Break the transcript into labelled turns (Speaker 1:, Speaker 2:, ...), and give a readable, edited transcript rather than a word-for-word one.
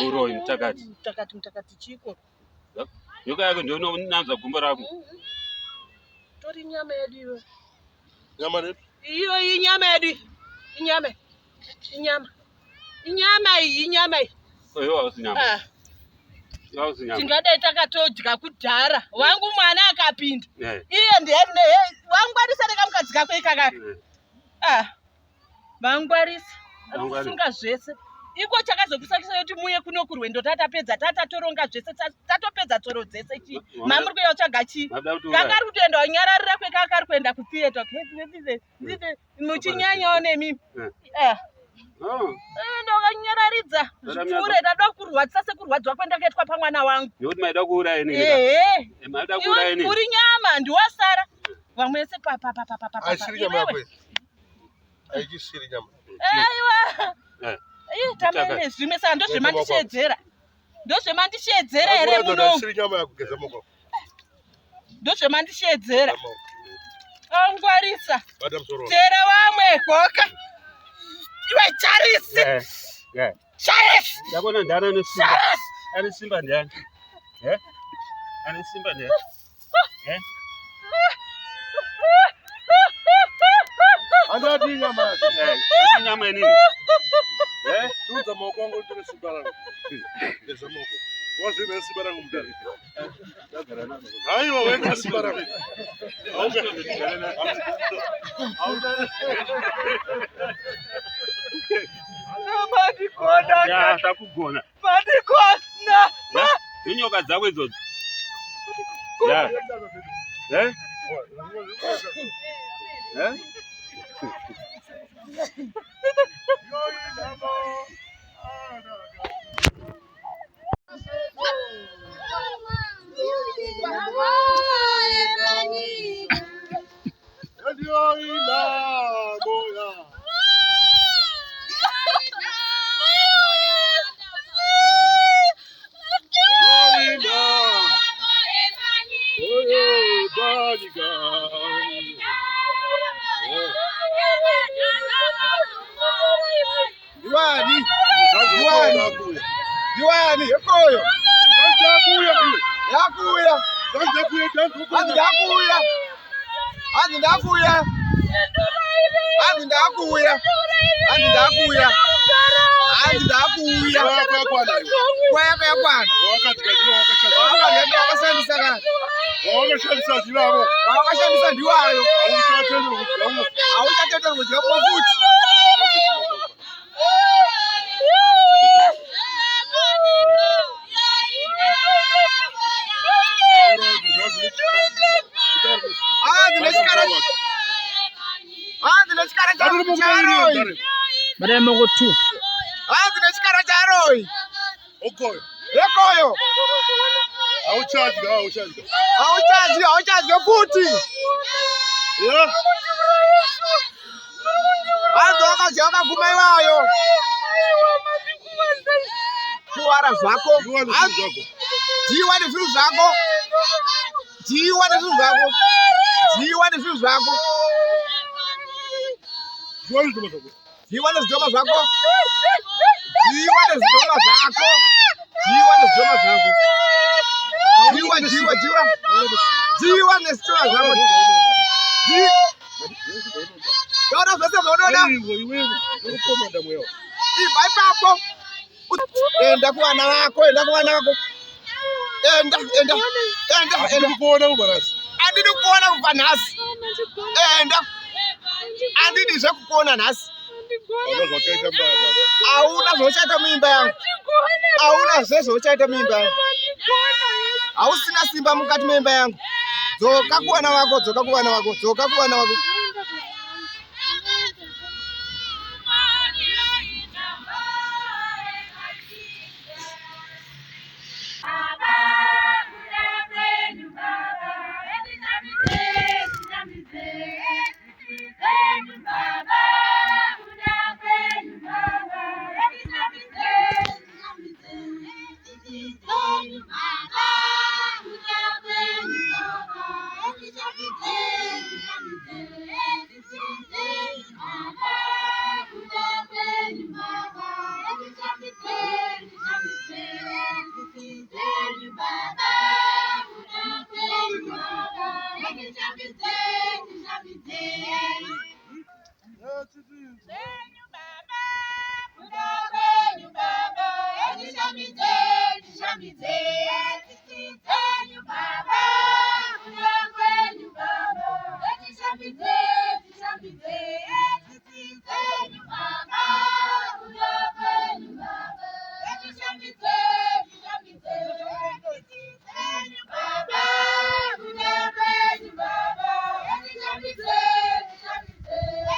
Speaker 1: Uroi mtakati.
Speaker 2: Mtakati chiko.
Speaker 1: Yoka yako ndio unanza gumbo rako.
Speaker 2: Tori nyama yedu iwe.
Speaker 3: Nyama yedu?
Speaker 2: Iyo nyama yedu. Inyama.
Speaker 1: Oyo wasinyama.
Speaker 2: Tingada takatodya kudhara. Wangu mwana akapinda. Iye ndiye wangwarisa nekamukadzi kako ikaka. Vangwarisa. Sunga zvese. Iko chakazokusakisa kuti muye kuno kurwendo tatapedza tatatoronga zvese tatopedza tsoro dzese chi. Mamuri kuya utsvaga chi. Kakari kutoenda wanyararira kwekakari kuenda kutheater. Ndize muchinyanyawo nemimi. Ndokanyararidza. Zvipfuure ndada kurwadzisa sekurwadzwa kwendakaitwa pamwana wangu.
Speaker 1: Nekuti maida kuuraya nini? Maida kuuraya nini?
Speaker 2: Uri nyama ndiwasara. Vamwe se papa.
Speaker 3: Aisiri nyama yako. Aisiri nyama.
Speaker 2: Aiwa. Tamene zvimwe saka ndozvemandishedzera. Ndozvemandishedzera here muno.
Speaker 3: Aisiri nyama yako geza moko.
Speaker 2: Ndozvemandishedzera. Angwarisa.
Speaker 3: Madam Soro.
Speaker 2: Tera vamwe koka. Iwe Charisi. Charisi.
Speaker 1: Ndabona ndana nesimba. Ari simba ndani. Ari simba ndani.
Speaker 3: Andadi nyama.
Speaker 1: Nyama nini?
Speaker 3: Tuza moko wangu ndio simba langu. Geza moko. Wazi na simba langu mdani. Aiwa wewe na simba langu.
Speaker 1: Ya takugona.
Speaker 2: Madikona.
Speaker 1: Inyoka dzakwe idzodzo. Ya.
Speaker 3: Diwani, ekoyo. Yakuya.
Speaker 4: Madame Mogotu.
Speaker 3: Okoyo.
Speaker 4: Ekoyo.
Speaker 3: Auchaji futhi. Yeah. Akazoka kumaiwayo. Kuwara zvako. Jiwa nezvinhu zvako. Jiwa nezvinhu zvako. Jiwa nezvinhu zvako. Jiwa nezvidhoma zvako. Jiwa nezvidhoma zvako. Jiwa nezvidhoma zvako. Jiwa nezvidhoma zvako. Dona zvese zvonoda. Ibva ipapo. Enda kuvana vako. Enda kuona ubarasi. Andidi kuona kubva nhasi. Enda. Andidizve kukuona nhasi. Hauna zvochaita muimba yangu. Hauna zvezvochaita muimba yangu. Hausina simba mukati meimba yangu. Dzoka kuvana vako.
Speaker 5: Happy birthday,
Speaker 2: Zve.